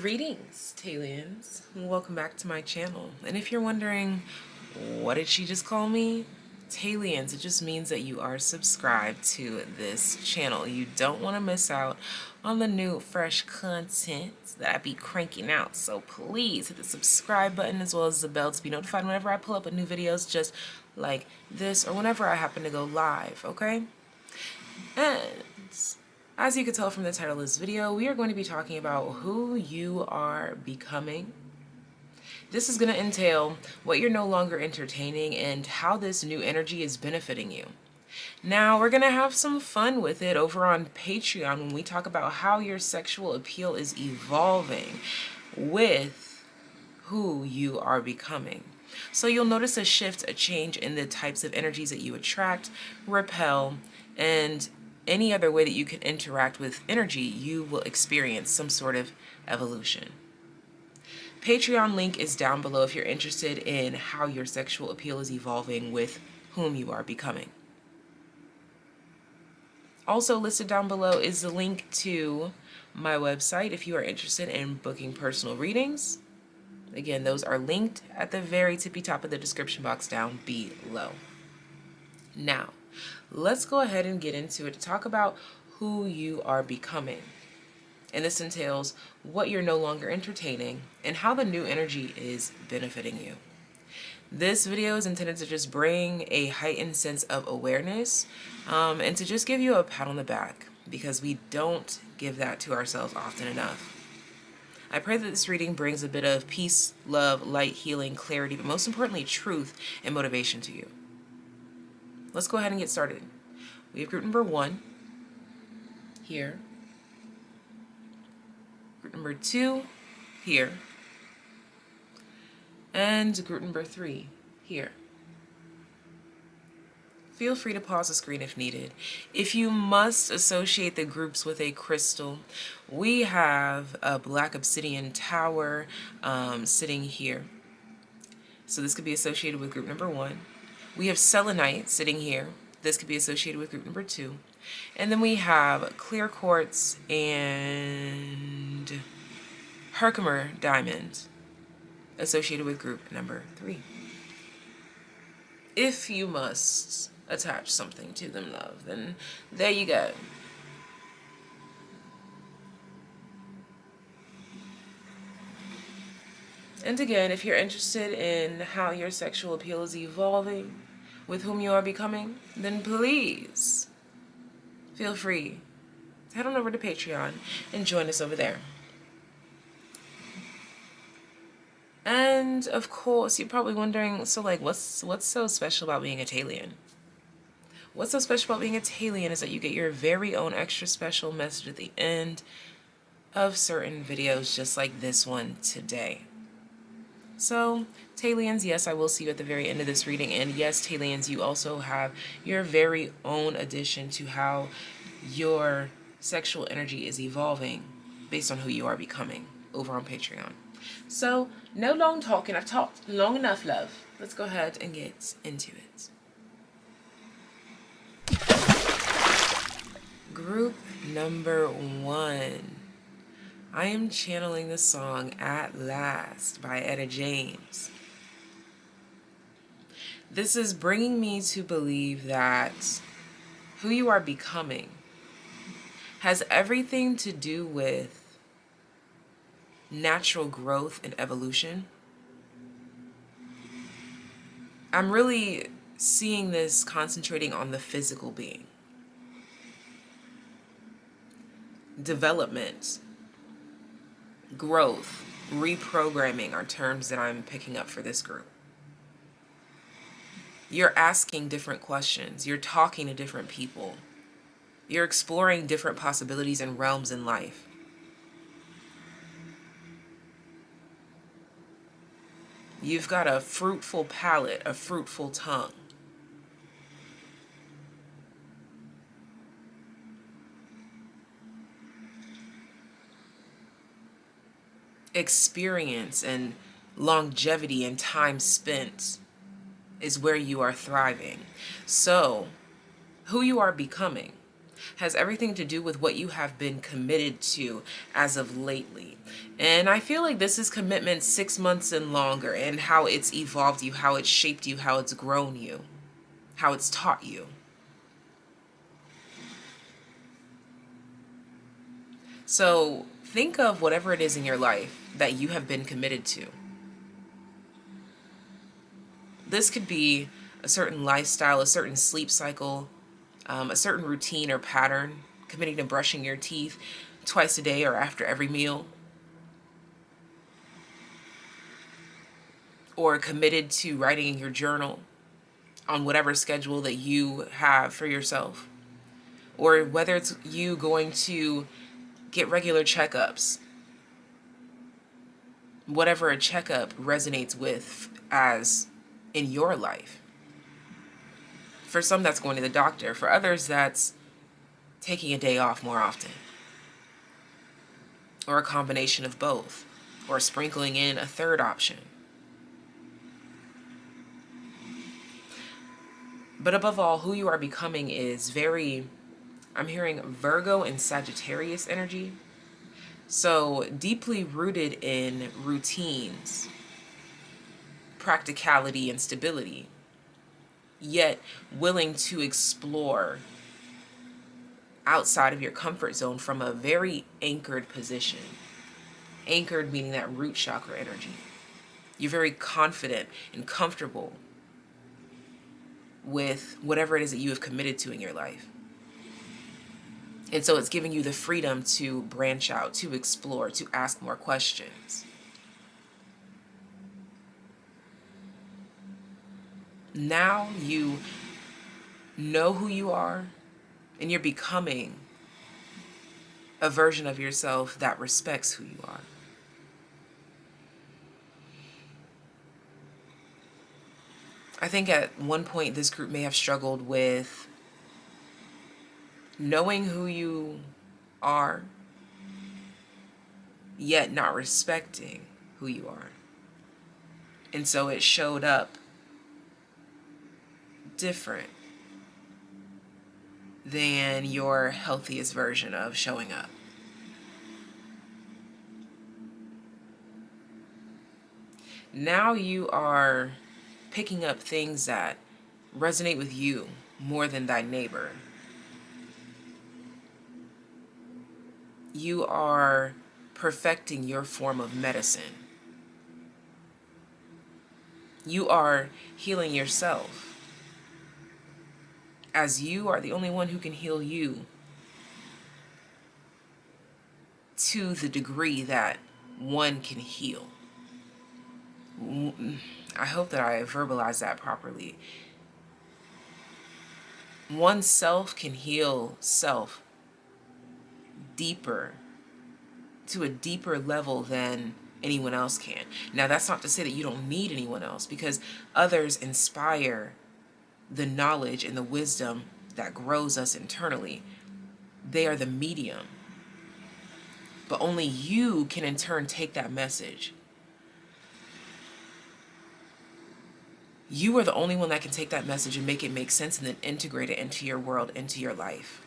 Greetings, TAYliens. Welcome back to my channel. And if you're wondering, what did she just call me? TAYliens, it just means that you are subscribed to this channel. You don't want to miss out on the new fresh content that I be cranking out. So please hit the subscribe button as well as the bell to be notified whenever I pull up a new videos just like this or whenever I happen to go live, okay? And as you can tell from the title of this video, we are going to be talking about who you are becoming. This is going to entail what you're no longer entertaining and how this new energy is benefiting you. Now, we're going to have some fun with it over on Patreon when we talk about how your sexual appeal is evolving with who you are becoming. So you'll notice a shift, a change in the types of energies that you attract, repel, and any other way that you can interact with energy, you will experience some sort of evolution. Patreon link is down below if you're interested in how your sexual appeal is evolving with whom you are becoming. Also listed down below is the link to my website if you are interested in booking personal readings. Again, those are linked at the very tippy top of the description box down below. Now, let's go ahead and get into it to talk about who you are becoming. And this entails what you're no longer entertaining and how the new energy is benefiting you. This video is intended to just bring a heightened sense of awareness and to just give you a pat on the back, because we don't give that to ourselves often enough. I pray that this reading brings a bit of peace, love, light, healing, clarity, but most importantly, truth and motivation to you. Let's go ahead and get started. We have group number 1 here, group number 2 here, and group number 3 here. Feel free to pause the screen if needed. If you must associate the groups with a crystal, we have a black obsidian tower sitting here. So this could be associated with group number 1. We have selenite sitting here. This could be associated with group number 2. And then we have clear quartz and Herkimer diamond associated with group number 3. If you must attach something to them, love, then there you go. And again, if you're interested in how your sexual appeal is evolving with whom you are becoming, then please feel free to head on over to Patreon and join us over there. And of course, you're probably wondering, so like, what's so special about being a TAYlien? What's so special about being a TAYlien is that you get your very own extra special message at the end of certain videos, just like this one today. So, TAYliens, yes, I will see you at the very end of this reading, and yes, TAYliens, you also have your very own addition to how your sexual energy is evolving based on who you are becoming over on Patreon. So, no long talking. I've talked long enough, love. Let's go ahead and get into it. Group number 1. I am channeling the song At Last by Etta James. This is bringing me to believe that who you are becoming has everything to do with natural growth and evolution. I'm really seeing this concentrating on the physical being. Development, growth, reprogramming are terms that I'm picking up for this group. You're asking different questions. You're talking to different people. You're exploring different possibilities and realms in life. You've got a fruitful palate, a fruitful tongue. Experience and longevity and time spent is where you are thriving. So, who you are becoming has everything to do with what you have been committed to as of lately. And I feel like this is commitment 6 months and longer, and how it's evolved you, how it's shaped you, how it's grown you, how it's taught you. So think of whatever it is in your life that you have been committed to. This could be a certain lifestyle, a certain sleep cycle, a certain routine or pattern, committing to brushing your teeth twice a day or after every meal, or committed to writing in your journal on whatever schedule that you have for yourself, or whether it's you going to get regular checkups, whatever a checkup resonates with as in your life. For some, that's going to the doctor. For others, that's taking a day off more often, or a combination of both, or sprinkling in a third option. But above all, who you are becoming is very, I'm hearing Virgo and Sagittarius energy. So deeply rooted in routines, practicality, and stability, yet willing to explore outside of your comfort zone from a very anchored position. Anchored meaning that root chakra energy. You're very confident and comfortable with whatever it is that you have committed to in your life. And so it's giving you the freedom to branch out, to explore, to ask more questions. Now you know who you are, and you're becoming a version of yourself that respects who you are. I think at one point this group may have struggled with knowing who you are, yet not respecting who you are. And so it showed up different than your healthiest version of showing up. Now you are picking up things that resonate with you more than thy neighbor. You are perfecting your form of medicine. You are healing yourself, as you are the only one who can heal you to the degree that one can heal. I hope that I verbalized that properly. One self can heal self deeper, to a deeper level than anyone else can. Now, that's not to say that you don't need anyone else, because others inspire the knowledge and the wisdom that grows us internally. They are the medium. But only you can in turn take that message. You are the only one that can take that message and make it make sense, and then integrate it into your world, into your life,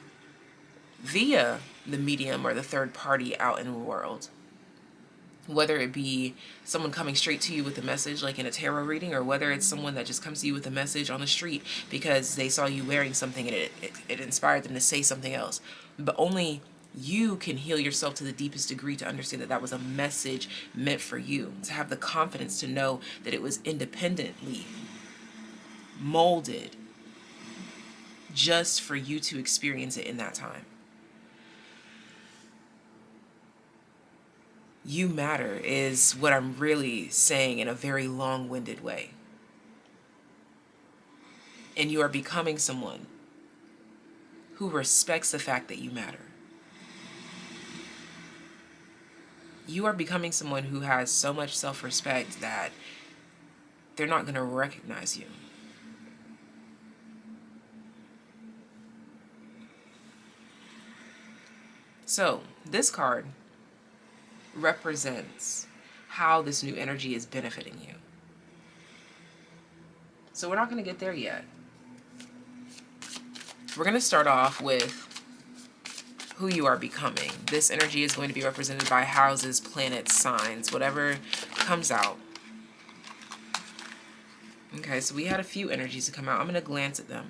via the medium or the third party out in the world. Whether it be someone coming straight to you with a message like in a tarot reading, or whether it's someone that just comes to you with a message on the street because they saw you wearing something and it inspired them to say something else. But only you can heal yourself to the deepest degree to understand that that was a message meant for you, to have the confidence to know that it was independently molded just for you to experience it in that time. You matter is what I'm really saying in a very long-winded way. And you are becoming someone who respects the fact that you matter. You are becoming someone who has so much self-respect that they're not going to recognize you. So, this card represents how this new energy is benefiting you. So we're not going to get there yet. We're going to start off with who you are becoming. This energy is going to be represented by houses, planets, signs, whatever comes out. Okay, so we had a few energies to come out. I'm going to glance at them.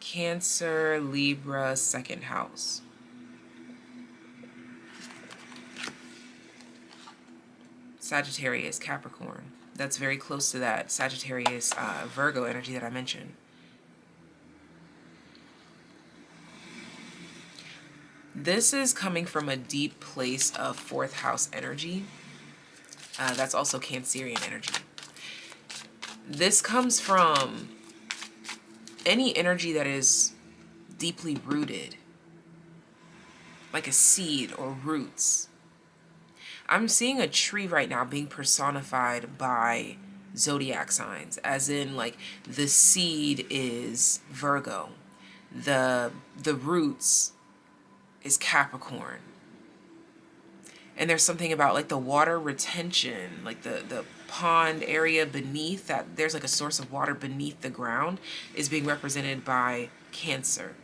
Cancer, Libra, second house. Sagittarius, Capricorn. That's very close to that Sagittarius, Virgo energy that I mentioned. This is coming from a deep place of fourth house energy. That's also Cancerian energy. This comes from any energy that is deeply rooted, like a seed or roots. I'm seeing a tree right now being personified by zodiac signs, as in like the seed is Virgo, the roots is Capricorn. And there's something about like the water retention, like the pond area beneath that, there's like a source of water beneath the ground, is being represented by Cancer.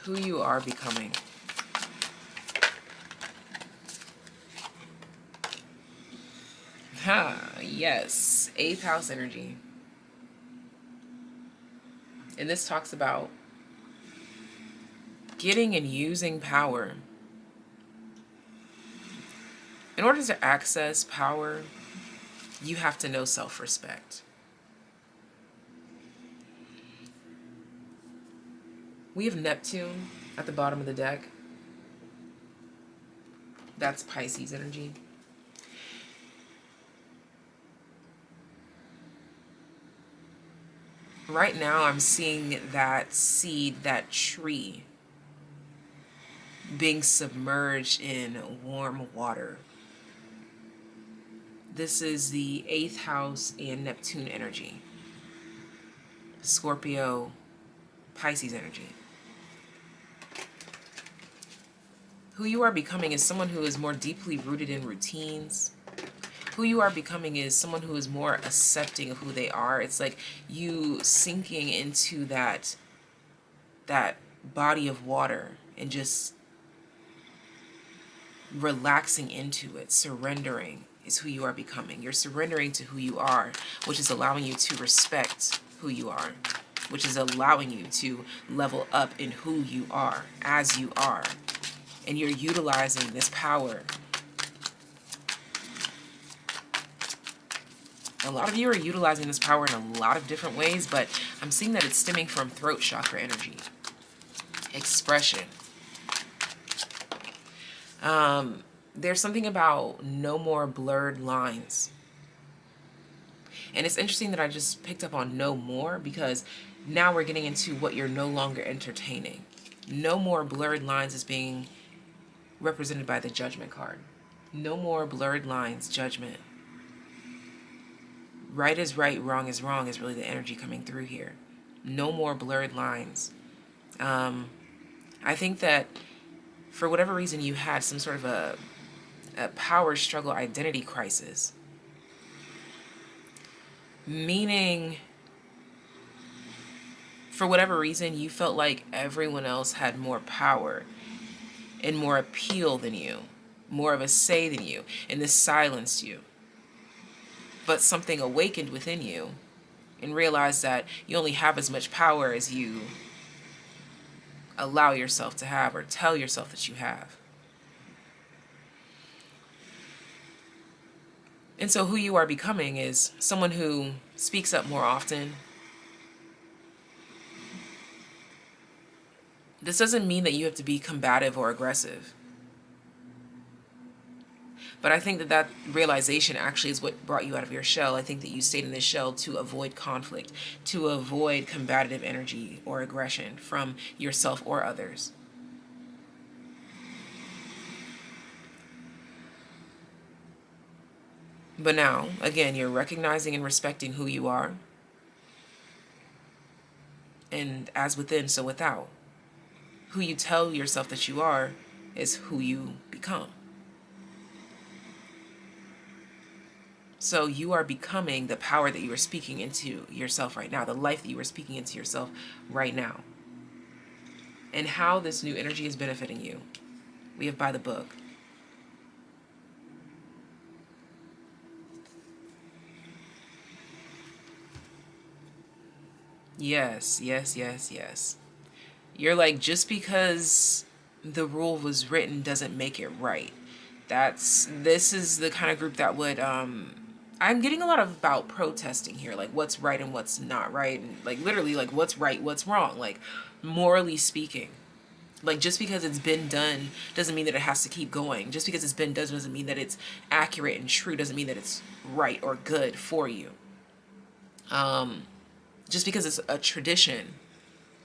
Who you are becoming. Yes, 8th house energy. And this talks about getting and using power. In order to access power, you have to know self-respect. We have Neptune at the bottom of the deck. That's Pisces energy. Right now, I'm seeing that seed, that tree, being submerged in warm water. This is the 8th house and Neptune energy. Scorpio, Pisces energy. Who you are becoming is someone who is more deeply rooted in routines. Who you are becoming is someone who is more accepting of who they are. It's like you sinking into that body of water and just relaxing into it. Surrendering is who you are becoming. You're surrendering to who you are, which is allowing you to respect who you are, which is allowing you to level up in who you are, as you are. And you're utilizing this power. A lot of you are utilizing this power in a lot of different ways, but I'm seeing that it's stemming from throat chakra energy. Expression. There's something about no more blurred lines. And it's interesting that I just picked up on no more, because now we're getting into what you're no longer entertaining. No more blurred lines is being represented by the Judgment card. No more blurred lines, Judgment. Right is right, wrong is wrong is really the energy coming through here. No more blurred lines. I think that for whatever reason you had some sort of a power struggle identity crisis. Meaning, for whatever reason, you felt like everyone else had more power and more appeal than you, more of a say than you, and this silenced you. But something awakened within you and realized that you only have as much power as you allow yourself to have or tell yourself that you have. And so who you are becoming is someone who speaks up more often. This doesn't mean that you have to be combative or aggressive. But I think that that realization actually is what brought you out of your shell. I think that you stayed in this shell to avoid conflict, to avoid combative energy or aggression from yourself or others. But now, again, you're recognizing and respecting who you are. And as within, so without. Who you tell yourself that you are is who you become. So you are becoming the power that you are speaking into yourself right now, the life that you are speaking into yourself right now. And how this new energy is benefiting you, we have by the book. Yes, yes, yes, yes. You're like, just because the rule was written doesn't make it right. This is the kind of group that would, I'm getting a lot of about protesting here, like what's right and what's not right, and like literally like what's right, what's wrong, like morally speaking. Like, just because it's been done doesn't mean that it has to keep going. Just because it's been done doesn't mean that it's accurate and true, doesn't mean that it's right or good for you. Just because it's a tradition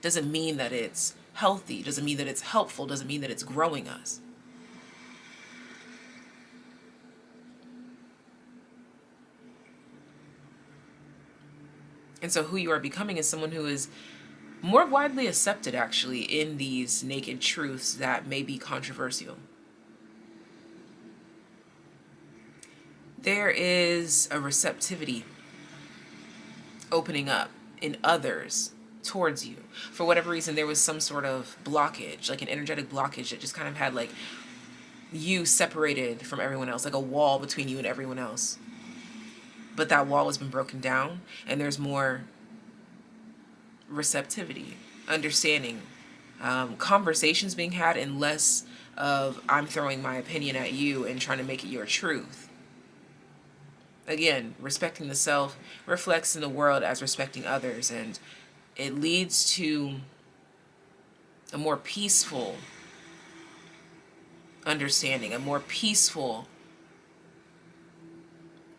doesn't mean that it's healthy, doesn't mean that it's helpful, doesn't mean that it's growing us. And so who you are becoming is someone who is more widely accepted, actually, in these naked truths that may be controversial. There is a receptivity opening up in others towards you. For whatever reason, there was some sort of blockage, like an energetic blockage that just kind of had like you separated from everyone else, like a wall between you and everyone else. But that wall has been broken down, and there's more receptivity, understanding, conversations being had, and less of I'm throwing my opinion at you and trying to make it your truth. Again, respecting the self reflects in the world as respecting others, and it leads to a more peaceful understanding, a more peaceful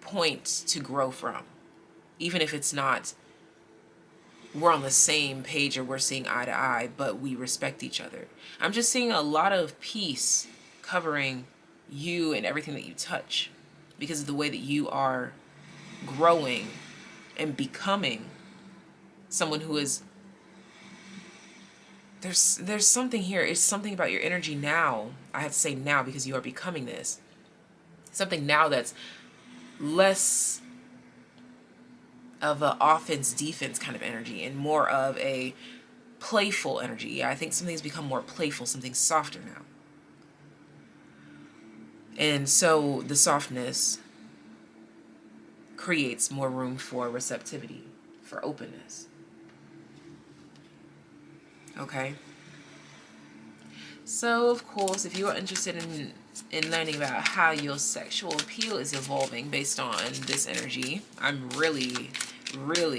point to grow from, even if it's not we're on the same page or we're seeing eye to eye, but we respect each other. I'm just seeing a lot of peace covering you and everything that you touch because of the way that you are growing and becoming someone who is, there's something here. It's something about your energy now. I have to say now because you are becoming this. Something now that's less of a offense defense kind of energy and more of a playful energy. Yeah, I think something's become more playful, something's softer now. And so the softness creates more room for receptivity, for openness. Okay? So, of course, if you are interested in learning about how your sexual appeal is evolving based on this energy, I'm really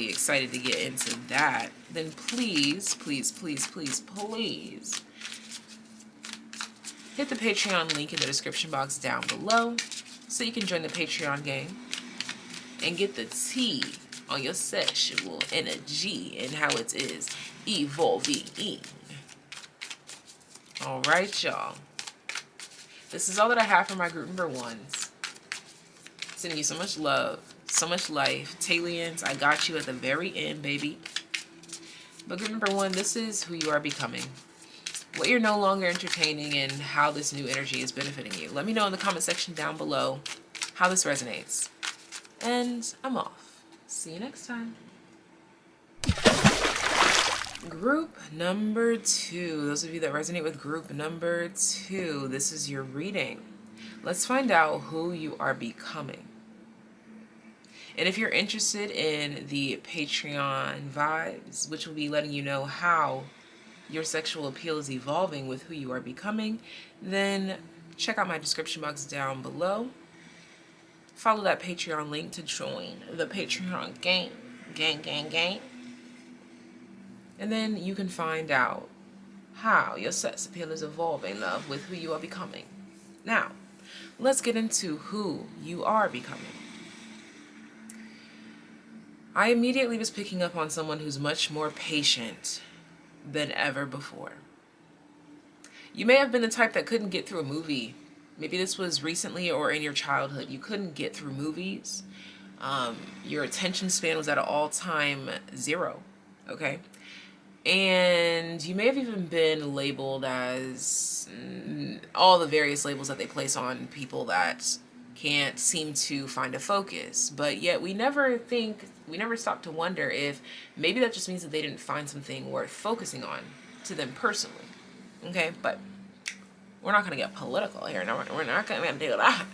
excited to get into that, then please hit the Patreon link in the description box down below so you can join the Patreon gang and get the tea on your sexual energy and how it is evolving. All right, y'all. This is all that I have for my group number ones. Sending you so much love, so much life. TAYliens, I got you at the very end, baby. But group number one, this is who you are becoming. What you're no longer entertaining and how this new energy is benefiting you. Let me know in the comment section down below how this resonates. And I'm off. See you next time. Group number two. Those of you that resonate with group number two, this is your reading. Let's find out who you are becoming. And if you're interested in the Patreon vibes, which will be letting you know how your sexual appeal is evolving with who you are becoming, then check out my description box down below. Follow that Patreon link to join the Patreon gang. And then you can find out how your sex appeal is evolving, love, with who you are becoming. Now, let's get into who you are becoming. I immediately was picking up on someone who's much more patient than ever before. You may have been the type that couldn't get through a movie. Maybe this was recently or in your childhood. You couldn't get through movies. Your attention span was at an all-time zero, okay? And you may have even been labeled as all the various labels that they place on people that can't seem to find a focus. But yet we never stop to wonder if maybe that just means that they didn't find something worth focusing on to them personally. Okay, but we're not going to get political here. No, we're not going to do that.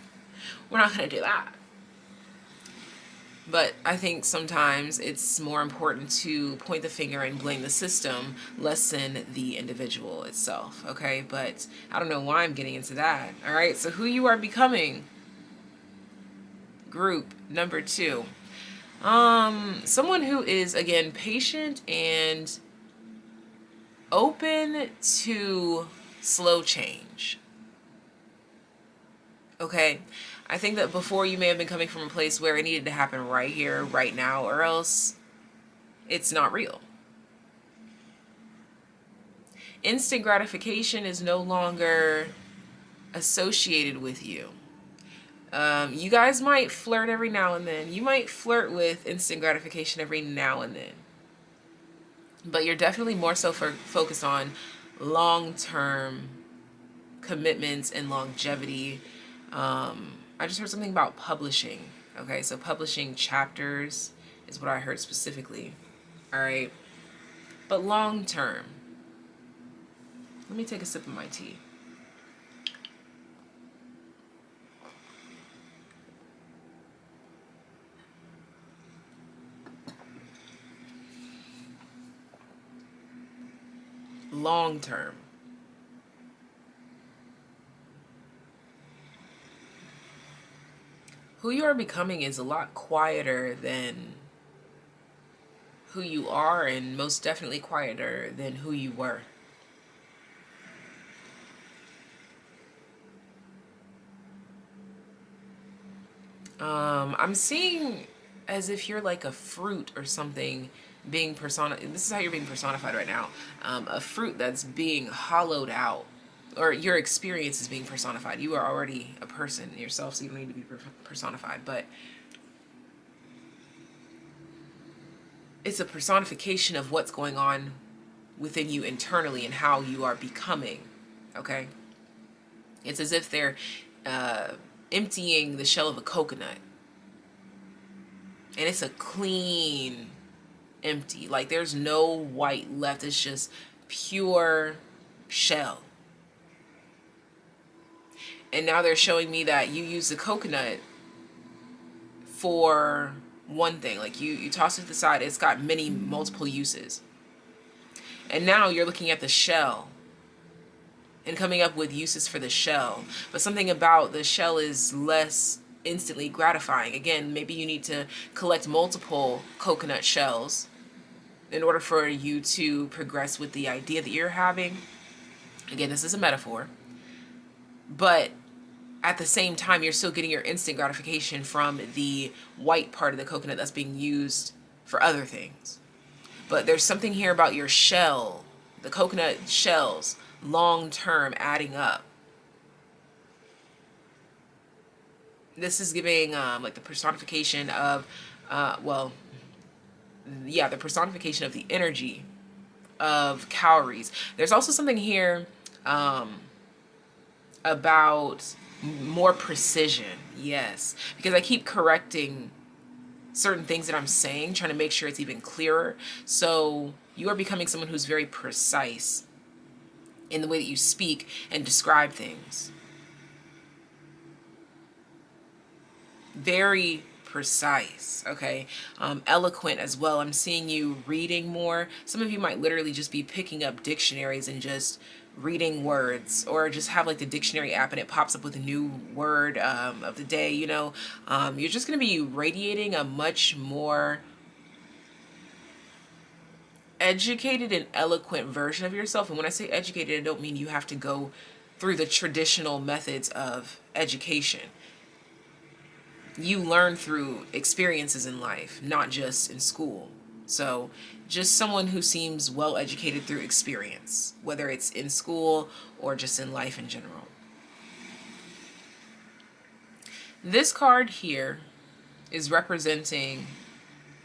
We're not going to do that. But I think sometimes it's more important to point the finger and blame the system less than the individual itself, okay? But I don't know why I'm getting into that, all right? So who you are becoming, group number 2. Someone who is, again, patient and open to slow change, okay? I think that before you may have been coming from a place where it needed to happen right here, right now, or else it's not real. Instant gratification is no longer associated with you. You guys might flirt every now and then. You might flirt with instant gratification every now and then. But you're definitely more so focused on long-term commitments and longevity. I just heard something about publishing. Okay, so publishing chapters is what I heard specifically. All right, but long term. Let me take a sip of my tea. Long term. Who you are becoming is a lot quieter than who you are, and most definitely quieter than who you were. I'm seeing as if you're like a fruit or something being personified. This is how you're being personified right now. A fruit that's being hollowed out, or your experience is being personified. You are already a person yourself, so you don't need to be personified. But it's a personification of what's going on within you internally and how you are becoming, okay? It's as if they're emptying the shell of a coconut. And it's a clean empty. Like there's no white left. It's just pure shell. And now they're showing me that you use the coconut for one thing. Like you toss it to the side. It's got multiple uses. And now you're looking at the shell and coming up with uses for the shell. But something about the shell is less instantly gratifying. Again, maybe you need to collect multiple coconut shells in order for you to progress with the idea that you're having. Again, this is a metaphor. But at the same time, you're still getting your instant gratification from the white part of the coconut that's being used for other things. But there's something here about your shell, the coconut shells, long-term adding up. This is giving like the personification of, the personification of the energy of calories. There's also something here about more precision. Yes, because I keep correcting certain things that I'm saying, trying to make sure it's even clearer. So you are becoming someone who's very precise in the way that you speak and describe things. Very precise, okay? Eloquent as well. I'm seeing you reading more. Some of you might literally just be picking up dictionaries and just reading words, or just have like the dictionary app and it pops up with a new word of the day, you know. You're just going to be radiating a much more educated and eloquent version of yourself. And when I say educated, I don't mean you have to go through the traditional methods of education. You learn through experiences in life, not just in school. So just someone who seems well educated through experience, whether it's in school or just in life in general. This card here is representing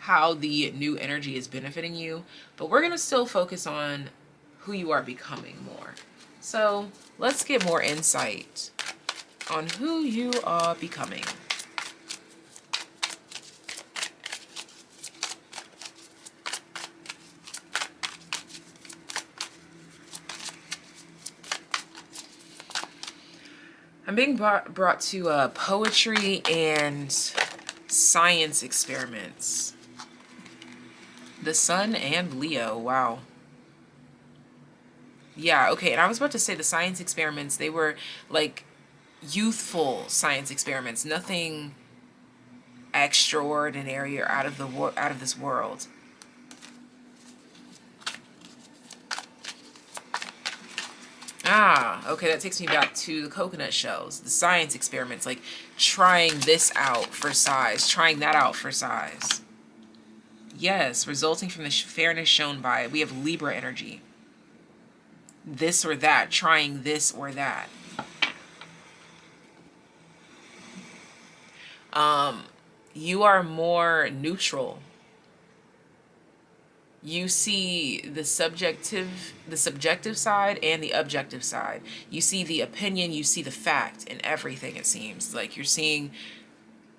how the new energy is benefiting you, but we're going to still focus on who you are becoming more. So let's get more insight on who you are becoming. I'm being brought to poetry and science experiments. The Sun and Leo, wow. Yeah, okay, and I was about to say the science experiments, they were like youthful science experiments, nothing extraordinary or out of this world. Ah, okay, that takes me back to the coconut shells, the science experiments, like trying this out for size, trying that out for size. Yes, resulting from the fairness shown by it. We have Libra energy. This or that, trying this or that. You are more neutral. You see the subjective side and the objective side. You see the opinion, you see the fact in everything, it seems. Like you're seeing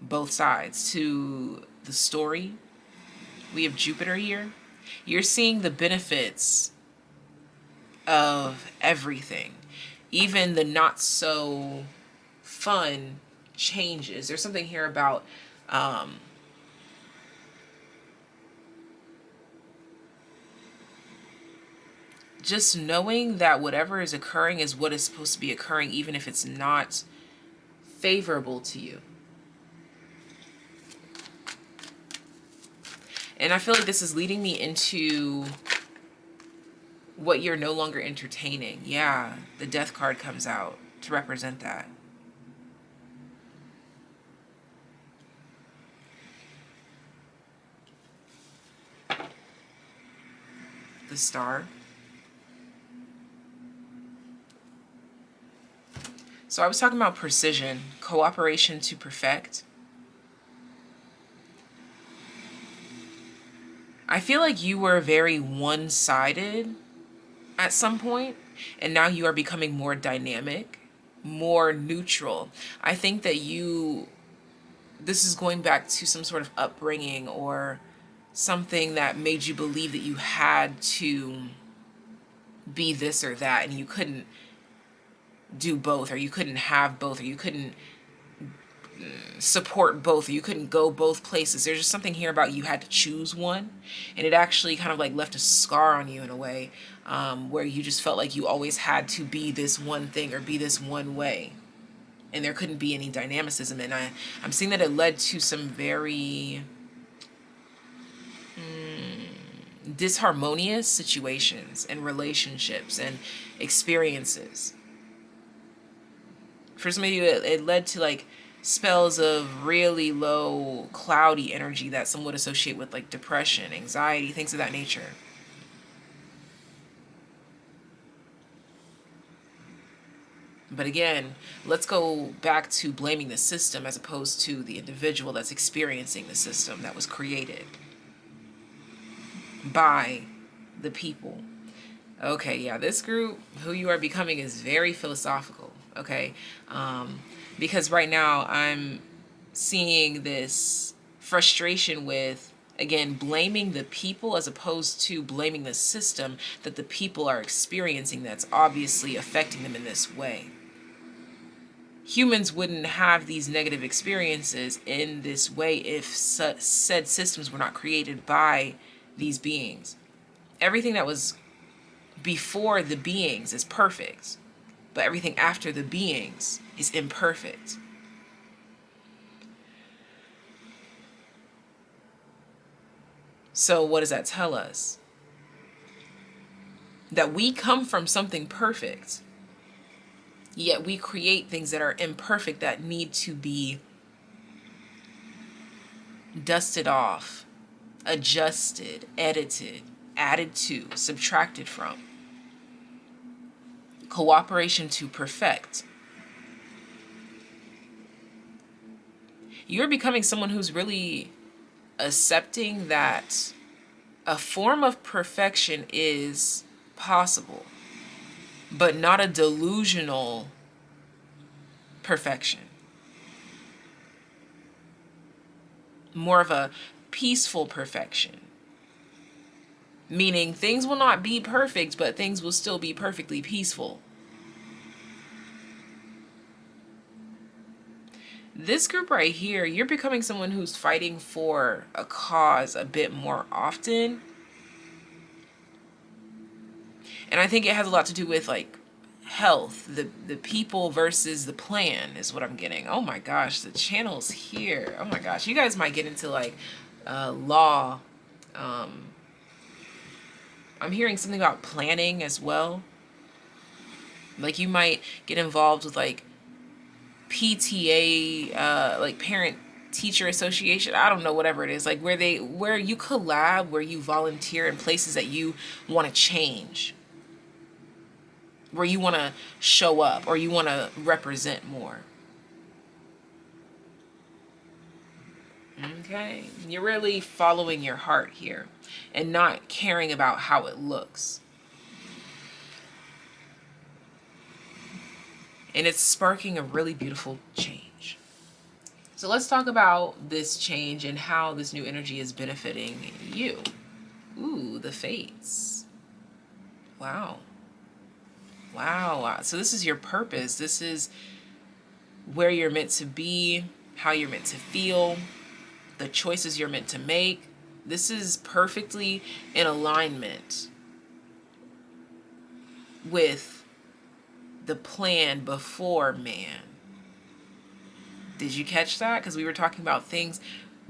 both sides to the story. We have Jupiter here. You're seeing the benefits of everything. Even the not so fun changes. There's something here about just knowing that whatever is occurring is what is supposed to be occurring, even if it's not favorable to you. And I feel like this is leading me into what you're no longer entertaining. Yeah, the Death card comes out to represent that. The Star. So I was talking about precision, cooperation to perfect. I feel like you were very one-sided at some point, and now you are becoming more dynamic, more neutral. I think that this is going back to some sort of upbringing or something that made you believe that you had to be this or that, and you couldn't do both, or you couldn't have both, or you couldn't support both, or you couldn't go both places. There's just something here about you had to choose one, and it actually kind of like left a scar on you in a way, where you just felt like you always had to be this one thing or be this one way, and there couldn't be any dynamicism. And I'm seeing that it led to some very disharmonious situations and relationships and experiences. For some of you, it led to like spells of really low, cloudy energy that some would associate with like depression, anxiety, things of that nature. But again, let's go back to blaming the system as opposed to the individual that's experiencing the system that was created by the people. Okay, yeah, this group, who you are becoming, is very philosophical, okay? Because right now I'm seeing this frustration with, again, blaming the people as opposed to blaming the system that the people are experiencing that's obviously affecting them in this way. Humans wouldn't have these negative experiences in this way if said systems were not created by these beings. Everything that was before the beings is perfect, but everything after the beings is imperfect. So what does that tell us? That we come from something perfect, yet we create things that are imperfect that need to be dusted off, adjusted, edited, added to, subtracted from. Cooperation to perfect. You're becoming someone who's really accepting that a form of perfection is possible, but not a delusional perfection. More of a peaceful perfection. Meaning things will not be perfect, but things will still be perfectly peaceful. This group right here, you're becoming someone who's fighting for a cause a bit more often. And I think it has a lot to do with like health, the people versus the plan is what I'm getting. Oh my gosh, the channel's here. Oh my gosh, you guys might get into like law. I'm hearing something about planning as well. Like you might get involved with like PTA, like parent teacher association. I don't know, whatever it is, like where you collab, where you volunteer in places that you want to change, where you want to show up or you want to represent more. Okay, you're really following your heart here and not caring about how it looks. And it's sparking a really beautiful change. So let's talk about this change and how this new energy is benefiting you. Ooh, the fates. Wow. Wow. So this is your purpose. This is where you're meant to be, how you're meant to feel, the choices you're meant to make. This is perfectly in alignment with the plan before man. Did you catch that? Because we were talking about things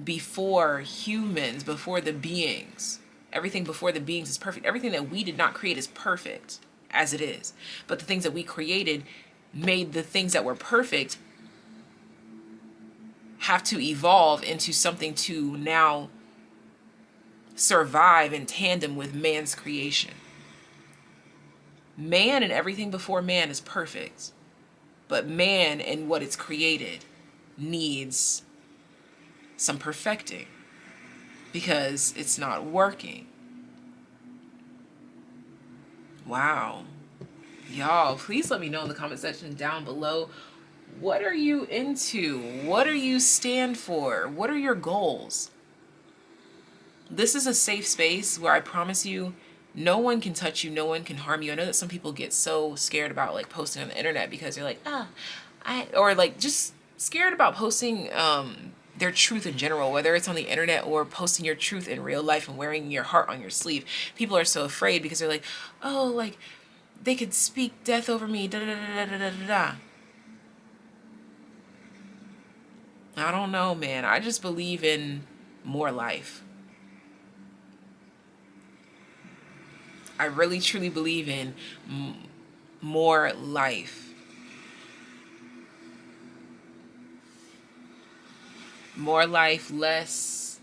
before humans, before the beings. Everything before the beings is perfect. Everything that we did not create is perfect as it is. But the things that we created made the things that were perfect have to evolve into something to now survive in tandem with man's creation. Man and everything before man is perfect, but man and what it's created needs some perfecting because it's not working. Wow. Y'all, please let me know in the comment section down below. What are you into? What do you stand for? What are your goals? This is a safe space where I promise you no one can touch you, no one can harm you. I know that some people get so scared about like posting on the internet because they're like, or like just scared about posting their truth in general, whether it's on the internet or posting your truth in real life and wearing your heart on your sleeve. People are so afraid because they're like, oh, like they could speak death over me, da da da da da da da. I don't know, man. I just believe in more life. I really truly believe in more life. More life, less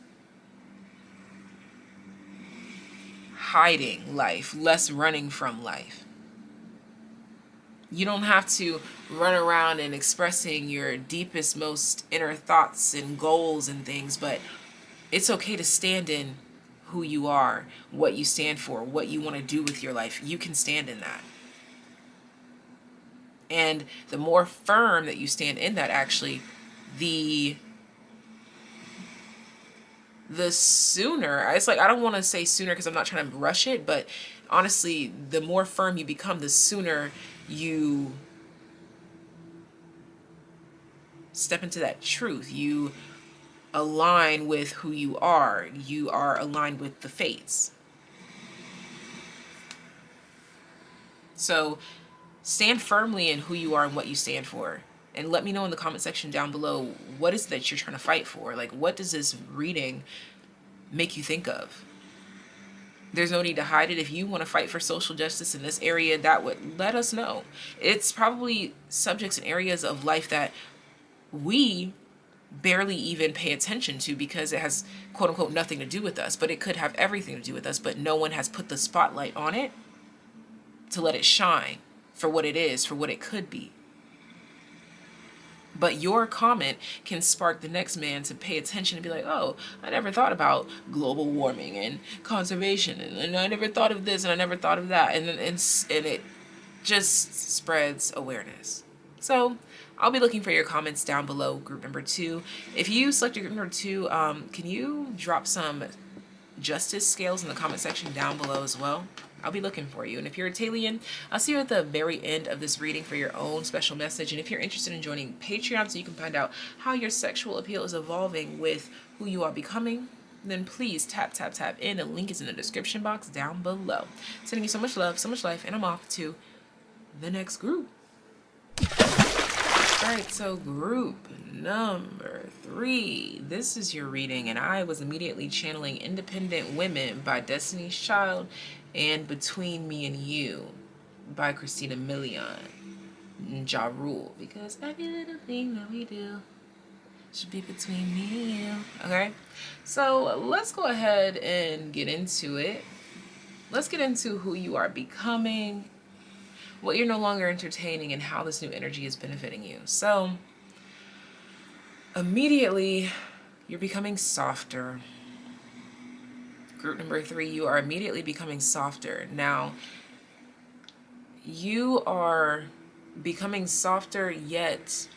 hiding life, less running from life. You don't have to run around and expressing your deepest, most inner thoughts and goals and things, but it's okay to stand in who you are, what you stand for, what you want to do with your life. You can stand in that. And the more firm that you stand in that, actually, the sooner, it's like, I don't want to say sooner because I'm not trying to rush it, but honestly, the more firm you become, the sooner you step into that truth. You align with who you are. You are aligned with the fates. So stand firmly in who you are and what you stand for. And let me know in the comment section down below, what is it that you're trying to fight for? Like, what does this reading make you think of? There's no need to hide it. If you want to fight for social justice in this area, that would let us know. It's probably subjects and areas of life that we barely even pay attention to because it has quote unquote nothing to do with us, but it could have everything to do with us, but no one has put the spotlight on it to let it shine for what it is, for what it could be. But your comment can spark the next man to pay attention and be like, oh, I never thought about global warming and conservation, and I never thought of this, and I never thought of that, and it just spreads awareness. So I'll be looking for your comments down below, group number 2. If you selected group number 2, can you drop some justice scales in the comment section down below as well? I'll be looking for you. And if you're a Taylien, I'll see you at the very end of this reading for your own special message. And if you're interested in joining Patreon so you can find out how your sexual appeal is evolving with who you are becoming, then please tap in. The link is in the description box down below. Sending you so much love, so much life, and I'm off to the next group. Alright, so group number 3. This is your reading, and I was immediately channeling Independent Women by Destiny's Child and Between Me and You by Christina Milian and Ja Rule, because every little thing that we do should be between me and you. Okay, so let's go ahead and get into it. Let's get into who you are becoming, what you're no longer entertaining, and how this new energy is benefiting you. So immediately you're becoming softer. Group number 3, you are immediately becoming softer. Now you are becoming softer, yet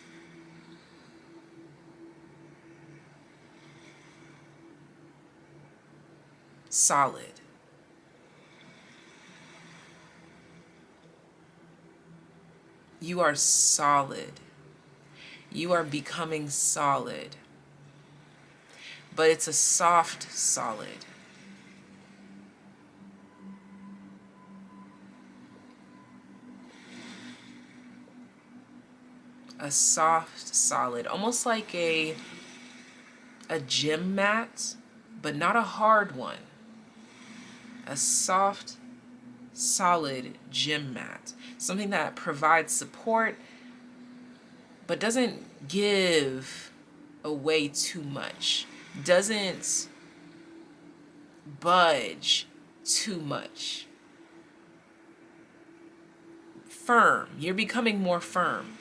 solid. You are solid. You are becoming solid. But it's a soft solid. A soft solid, almost like a gym mat, but not a hard one. A soft, solid gym mat. Something that provides support, but doesn't give away too much. Doesn't budge too much. Firm. You're becoming more firm.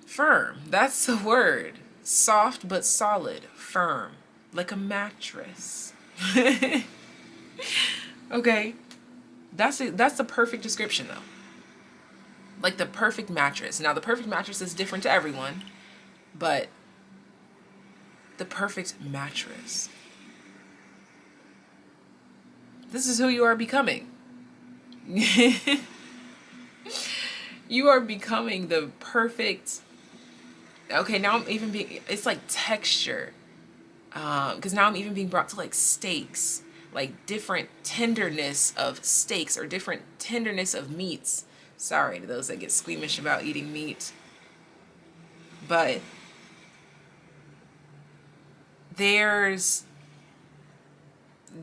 Firm. That's the word. Soft but solid. Firm. Like a mattress. Okay. That's the perfect description though. Like the perfect mattress. Now the perfect mattress is different to everyone, but the perfect mattress. This is who you are becoming. You are becoming the perfect. Okay, now I'm even being, it's like texture. Because now I'm even being brought to like steaks, like different tenderness of steaks or different tenderness of meats. Sorry to those that get squeamish about eating meat. But there's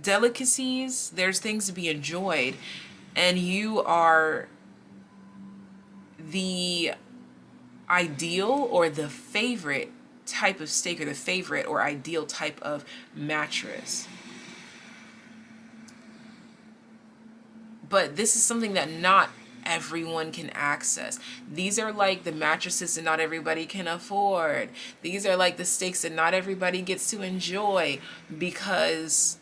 delicacies, there's things to be enjoyed, and you are the ideal or the favorite type of steak, or the favorite or ideal type of mattress. But this is something that not everyone can access. These are like the mattresses that not everybody can afford. These are like the steaks that not everybody gets to enjoy, because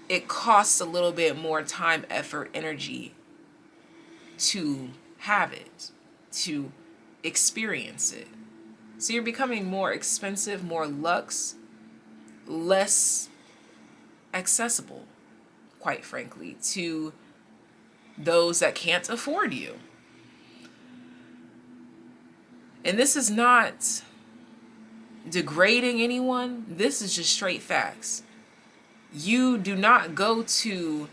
it costs a little bit more time, effort, energy to have it, to experience it. So you're becoming more expensive, more luxe, less accessible, quite frankly, to those that can't afford you. And this is not degrading anyone. This is just straight facts. You do not go to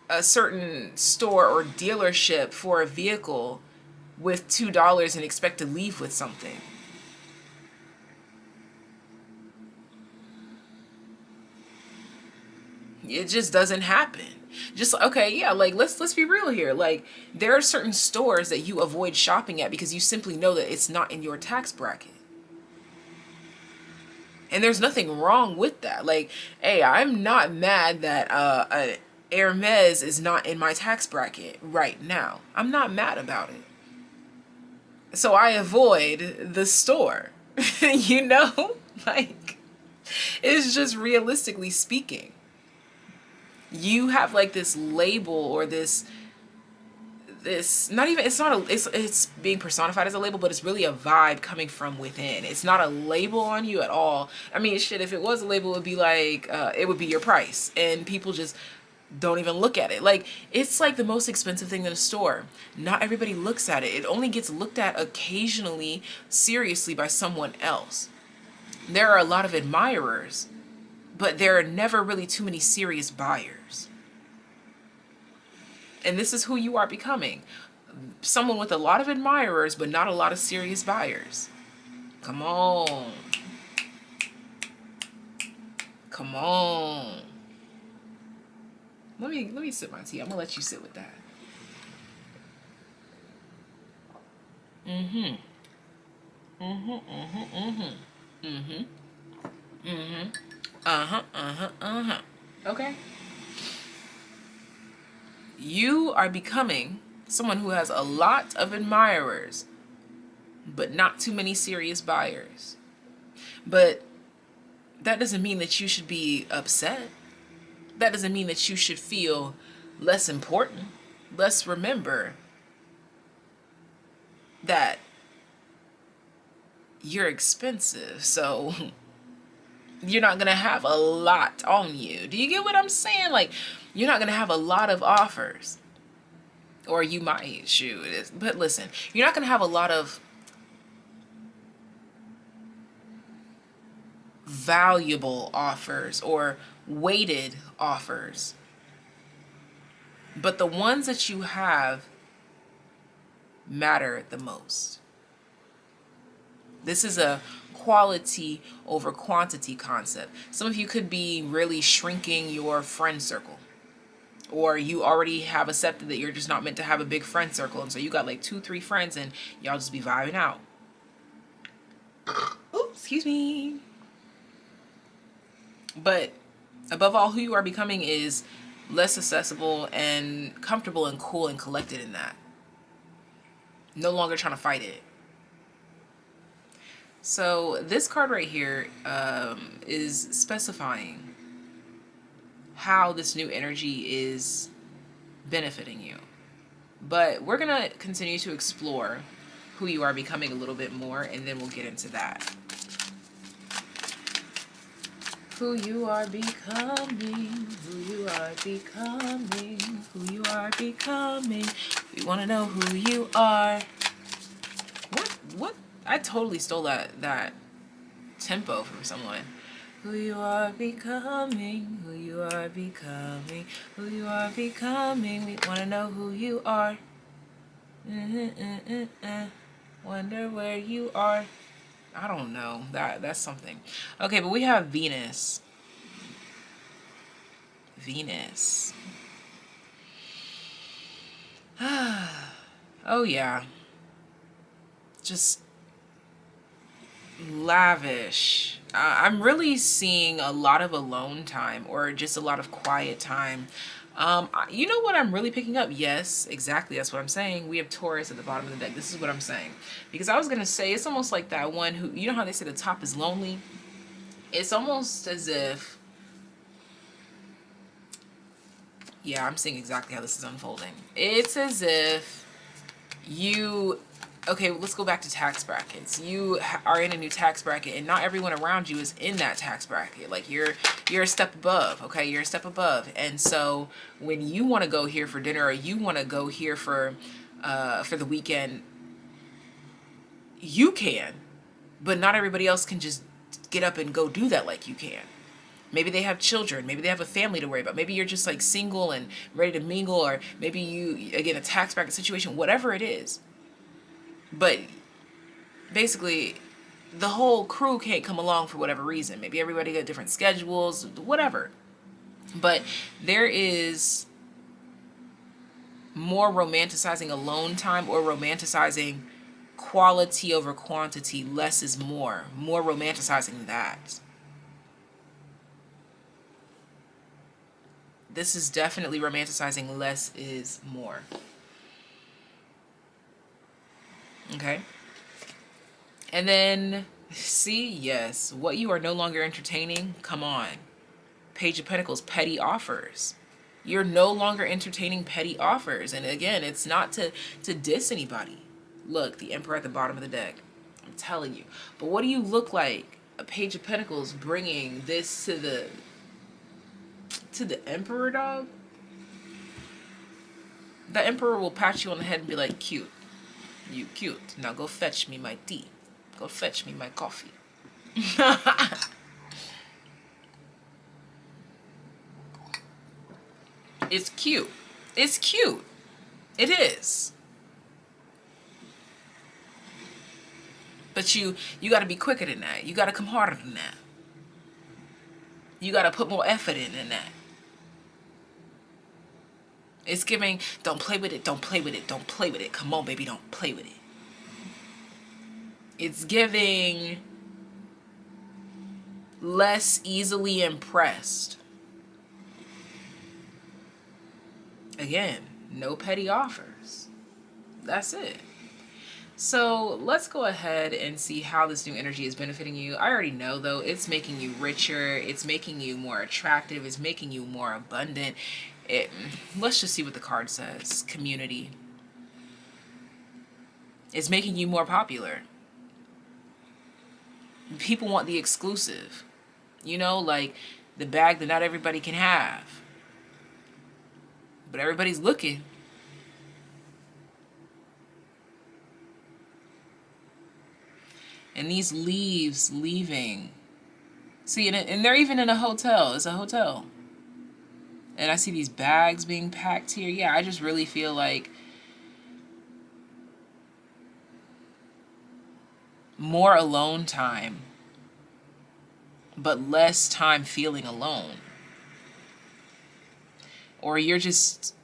a certain store or dealership for a vehicle with $2 and expect to leave with something. It just doesn't happen. Just, okay, yeah, like let's be real here. Like, there are certain stores that you avoid shopping at because you simply know that it's not in your tax bracket. And there's nothing wrong with that. Like, hey, I'm not mad that ARIES is not in my tax bracket right now. I'm not mad about it. So I avoid the store. You know? Like, it's just realistically speaking. You have like this label or this not even, it's not a, it's being personified as a label, but it's really a vibe coming from within. It's not a label on you at all. I mean, shit, if it was a label, it would be like it would be your price, and people just don't even look at it. Like, it's like the most expensive thing in a store. Not everybody looks at it. It only gets looked at occasionally seriously by someone else. There are a lot of admirers, but there are never really too many serious buyers. And this is who you are becoming. Someone with a lot of admirers, but not a lot of serious buyers. Come on. Come on. Let me sip my tea. I'm gonna let you sit with that. Okay. You are becoming someone who has a lot of admirers, but not too many serious buyers. But that doesn't mean that you should be upset. That doesn't mean that you should feel less important. Let's remember that you're expensive, so you're not gonna have a lot on you. Do you get what I'm saying? Like, you're not gonna have a lot of offers. Or you might, shoot. But listen, you're not gonna have a lot of valuable offers or weighted offers. But the ones that you have matter the most. This is a quality over quantity concept. Some of you could be really shrinking your friend circle, or you already have accepted that you're just not meant to have a big friend circle, and so you got like 2-3 friends and y'all just be vibing out. Oops, excuse me. But above all, who you are becoming is less accessible and comfortable and cool and collected in that. No longer trying to fight it. So this card right here is specifying how this new energy is benefiting you. But we're going to continue to explore who you are becoming a little bit more, and then we'll get into that. Who you are becoming, who you are becoming, who you are becoming. We want to know who you are. What? I totally stole that tempo from someone. Who you are becoming, who you are becoming, who you are becoming. We want to know who you are. Wonder where you are. I don't know. That's something. Okay, but we have Venus. Venus. Oh yeah. Just lavish. I'm really seeing a lot of alone time, or just a lot of quiet time. You know what I'm really picking up? Yes, exactly. That's what I'm saying. We have Taurus at the bottom of the deck. This is what I'm saying. Because I was going to say, it's almost like that one who, you know how they say the top is lonely? It's almost as if, yeah, I'm seeing exactly how this is unfolding. It's as if you, okay, let's go back to tax brackets. You are in a new tax bracket, and not everyone around you is in that tax bracket. Like, you're a step above, okay? You're a step above. And so when you want to go here for dinner, or you want to go here for the weekend, you can, but not everybody else can just get up and go do that like you can. Maybe they have children. Maybe they have a family to worry about. Maybe you're just like single and ready to mingle, or maybe you, again, a tax bracket situation, whatever it is. But basically, the whole crew can't come along for whatever reason. Maybe everybody got different schedules, whatever. But there is more romanticizing alone time, or romanticizing quality over quantity. Less is more. More romanticizing that. This is definitely romanticizing less is more. Okay. And then, see, yes, what you are no longer entertaining, come on. Page of Pentacles, petty offers. You're no longer entertaining petty offers. And again, it's not to diss anybody. Look, the Emperor at the bottom of the deck. I'm telling you. But what do you look like? A Page of Pentacles bringing this to the Emperor, dog? The Emperor will pat you on the head and be like, cute. You cute. Now go fetch me my tea. Go fetch me my coffee. It's cute. It's cute. It is. But you got to be quicker than that. You got to come harder than that. You got to put more effort in than that. It's giving, don't play with it, don't play with it, don't play with it. Come on, baby, don't play with it. It's giving less easily impressed. Again, no petty offers. That's it. So let's go ahead and see how this new energy is benefiting you. I already know, though, it's making you richer. It's making you more attractive. It's making you more abundant. Let's just see what the card says. Community. It's making you more popular. People want the exclusive. You know, like the bag that not everybody can have. But everybody's looking. And these leaves leaving. See, and they're even in a hotel. It's a hotel. And I see these bags being packed here. Yeah, I just really feel like more alone time, but less time feeling alone. Or you're just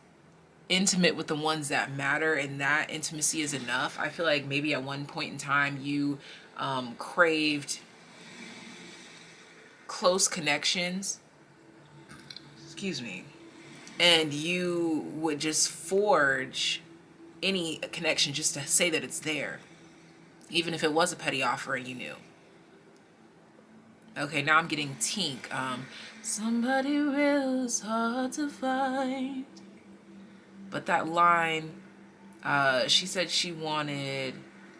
intimate with the ones that matter, and that intimacy is enough. I feel like maybe at one point in time you craved close connections. Excuse me. And you would just forge any connection just to say that it's there. Even if it was a petty offer and you knew. Okay, now I'm getting tink. Somebody real is hard to find. But that line, she said she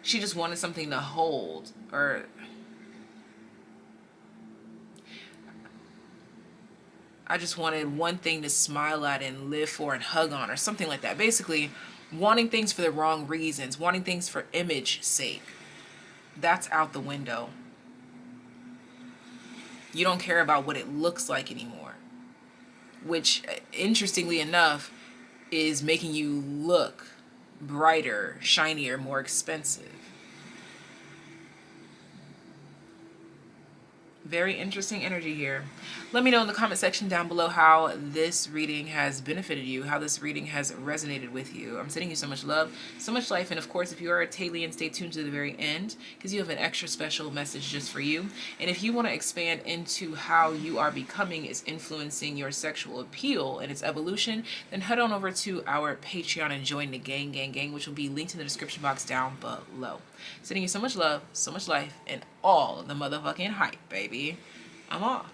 just wanted something to hold. Or I just wanted one thing to smile at and live for and hug on, or something like that. Basically, wanting things for the wrong reasons, wanting things for image sake. That's out the window. You don't care about what it looks like anymore. Which, interestingly enough, is making you look brighter, shinier, more expensive. Very interesting energy here. Let me know in the comment section down below how this reading has benefited you, how this reading has resonated with you. I'm sending you so much love, so much life, and of course, if you are a TAYliens, stay tuned to the very end because you have an extra special message just for you. And if you want to expand into how you are becoming is influencing your sexual appeal and its evolution, then head on over to our Patreon and join the gang, which will be linked in the description box down below. Sending you so much love, so much life, and all the motherfucking hype, baby. I'm off.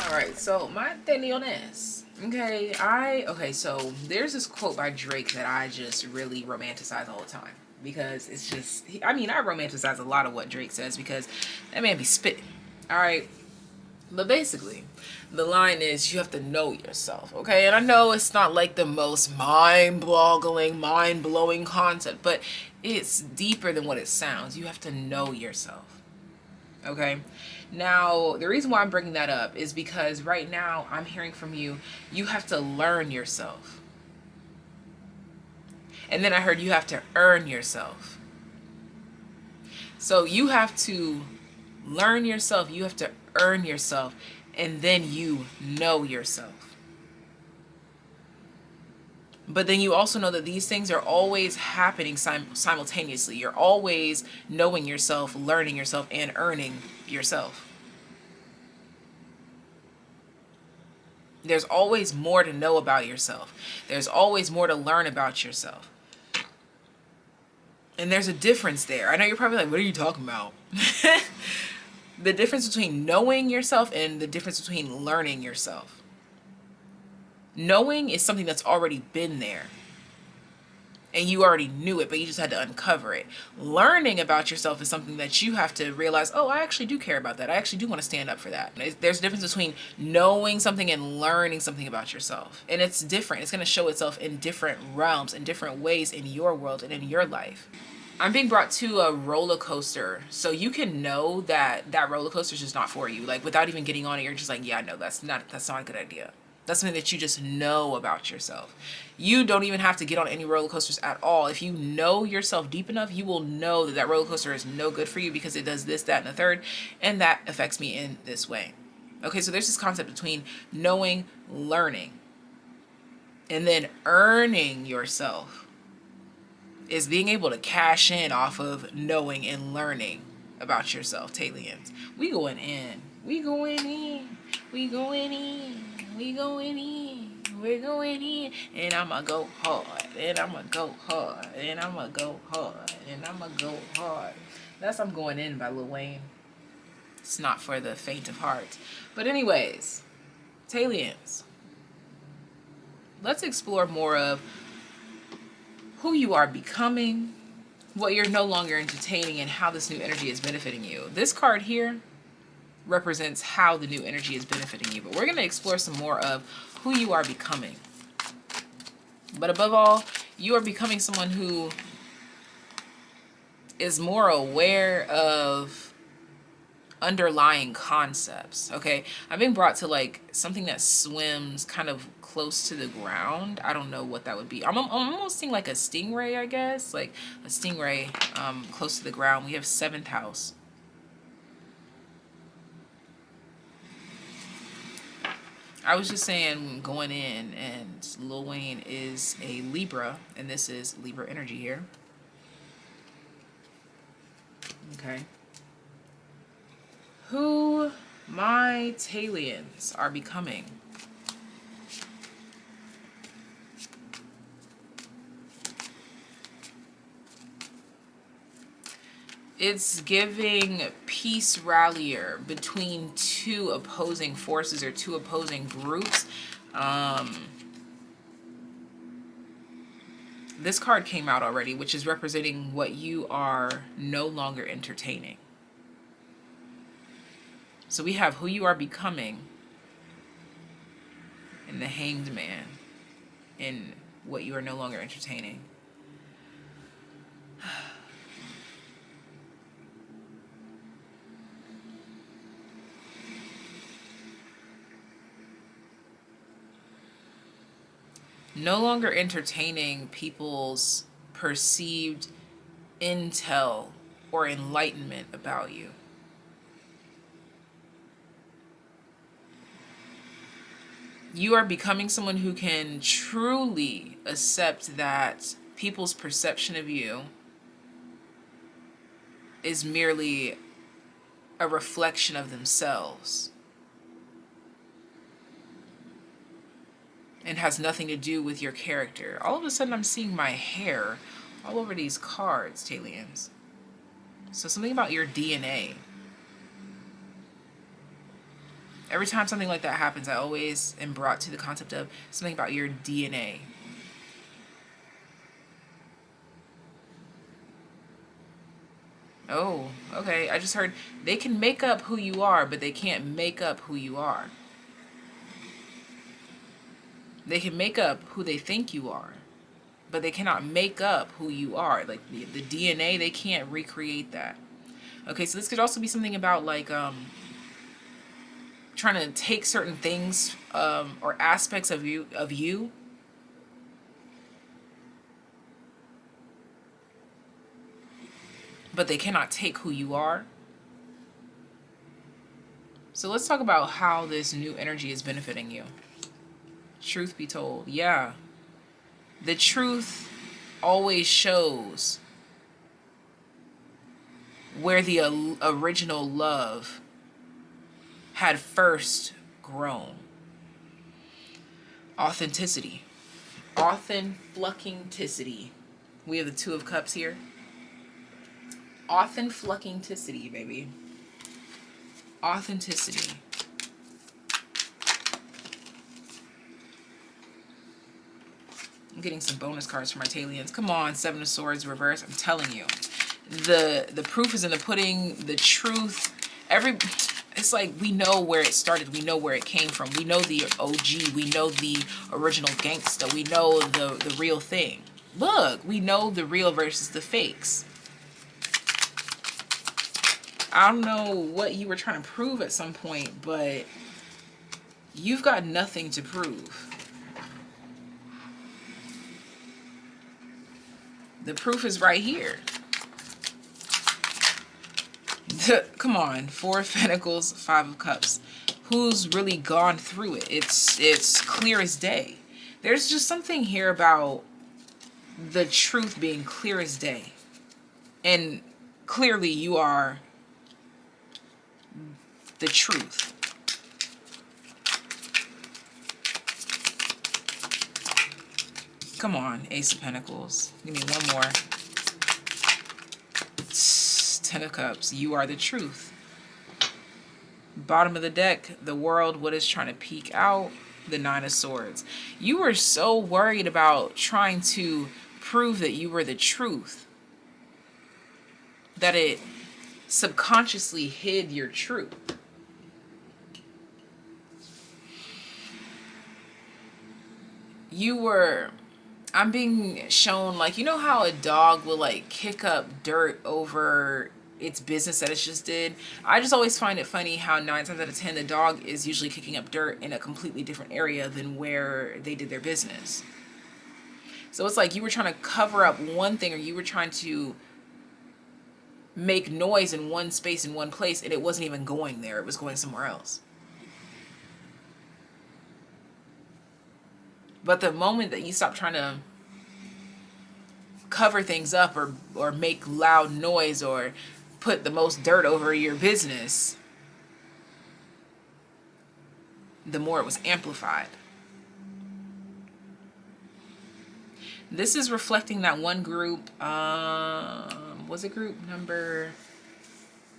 Alright, so my TAYliens. Okay, so there's this quote by Drake that I just really romanticize all the time. Because it's just, I romanticize a lot of what Drake says because that man be spitting. Alright? But basically, the line is you have to know yourself, okay? And I know it's not like the most mind-boggling, mind-blowing concept, but it's deeper than what it sounds. You have to know yourself, okay? Now, the reason why I'm bringing that up is because right now I'm hearing from you, you have to learn yourself. And then I heard you have to earn yourself. So you have to learn yourself, you have to earn yourself, and then you know yourself. But then you also know that these things are always happening simultaneously. You're always knowing yourself, learning yourself, and earning yourself. There's always more to know about yourself. There's always more to learn about yourself. And there's a difference there. I know you're probably like, what are you talking about? The difference between knowing yourself and the difference between learning yourself. Knowing is something that's already been there. And you already knew it, but you just had to uncover it. Learning about yourself is something that you have to realize, oh, I actually do care about that. I actually do want to stand up for that. There's a difference between knowing something and learning something about yourself. And it's different. It's going to show itself in different realms, in different ways in your world and in your life. I'm being brought to a roller coaster. So you can know that that roller coaster is just not for you. Like, without even getting on it, you're just like, yeah, no, that's not a good idea. That's something that you just know about yourself. You don't even have to get on any roller coasters at all. If you know yourself deep enough, you will know that that roller coaster is no good for you because it does this, that, and the third, and that affects me in this way. Okay, so there's this concept between knowing, learning, and then earning yourself is being able to cash in off of knowing and learning about yourself. TAYliens, we going in. We going in. We going in. We going in. We're going in. And I'ma go hard. And I'ma go hard. And I'ma go hard. And I'ma go hard. That's I'm Going In by Lil Wayne. It's not for the faint of heart. But anyways, TAYliens, let's explore more of who you are becoming, what you're no longer entertaining, and how this new energy is benefiting you. This card here represents how the new energy is benefiting you, but we're going to explore some more of who you are becoming. But above all, you are becoming someone who is more aware of underlying concepts. Okay, I'm being brought to like something that swims kind of close to the ground. I don't know what that would be. I'm almost seeing like a stingray, I guess, like a stingray close to the ground. We have 7th house. I was just saying going in, and Lil Wayne is a Libra, and this is Libra energy here. Okay. Who my TAYliens are becoming. It's giving peace rallier between two opposing forces or two opposing groups. This card came out already, which is representing what you are no longer entertaining. So we have who you are becoming and the Hanged Man in what you are no longer entertaining. No longer entertaining people's perceived intel or enlightenment about you. You are becoming someone who can truly accept that people's perception of you is merely a reflection of themselves and has nothing to do with your character. All of a sudden, I'm seeing my hair all over these cards, TAYliens. So something about your DNA. Every time something like that happens, I always am brought to the concept of something about your DNA. Oh, okay. I just heard they can make up who you are, but they can't make up who you are. They can make up who they think you are, but they cannot make up who you are. Like the DNA, they can't recreate that. Okay, so this could also be something about like trying to take certain things or aspects of you but they cannot take who you are. So let's talk about how this new energy is benefiting you. Truth be told, yeah. The truth always shows where the original love had first grown. Authenticity. Authenticity. We have the 2 of Cups here. Authenticity, baby. Authenticity. I'm getting some bonus cards for my Tayliens. Come on, Seven of Swords reverse. I'm telling you. The proof is in the pudding. The truth. It's like we know where it started. We know where it came from. We know the OG. We know the original gangsta. We know the real thing. Look, we know the real versus the fakes. I don't know what you were trying to prove at some point, but you've got nothing to prove. The proof is right here. Come on, Four of Pentacles, Five of Cups. Who's really gone through it? It's clear as day. There's just something here about the truth being clear as day. And clearly you are the truth. Come on, Ace of Pentacles. Give me one more. Ten of Cups. You are the truth. Bottom of the deck, the world, what is trying to peek out? The Nine of Swords. You were so worried about trying to prove that you were the truth that it subconsciously hid your truth. I'm being shown, like, you know how a dog will like kick up dirt over its business that it just did? I just always find it funny how 9 times out of 10 the dog is usually kicking up dirt in a completely different area than where they did their business. So it's like you were trying to cover up one thing, or you were trying to make noise in one space, in one place, and it wasn't even going there. It was going somewhere else. But the moment that you stop trying to cover things up or make loud noise or put the most dirt over your business, the more it was amplified. This is reflecting that one group, was it group number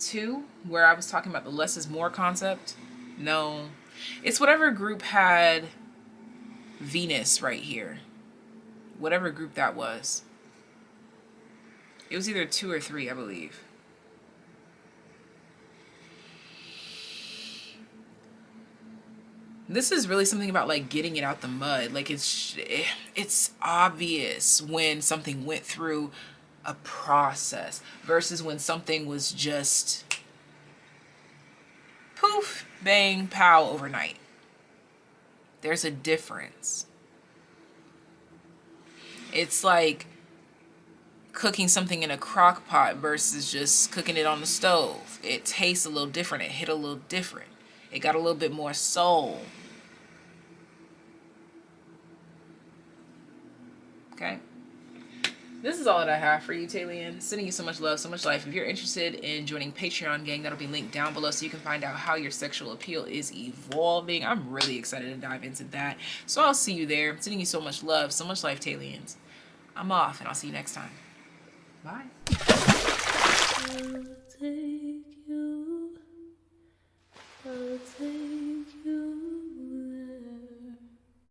2, where I was talking about the less is more concept? No, it's whatever group had Venus right here. Whatever group that was. It was either 2 or 3, I believe. This is really something about like getting it out the mud. Like it's obvious when something went through a process versus when something was just poof, bang, pow overnight. There's a difference. It's like cooking something in a crock pot versus just cooking it on the stove. It tastes a little different. It hit a little different. It got a little bit more soul. Okay? This is all that I have for you, Tayliens. Sending you so much love, so much life. If you're interested in joining Patreon gang, that'll be linked down below so you can find out how your sexual appeal is evolving. I'm really excited to dive into that. So I'll see you there. Sending you so much love, so much life, Tayliens. I'm off, and I'll see you next time. Bye. I'll take you. I'll take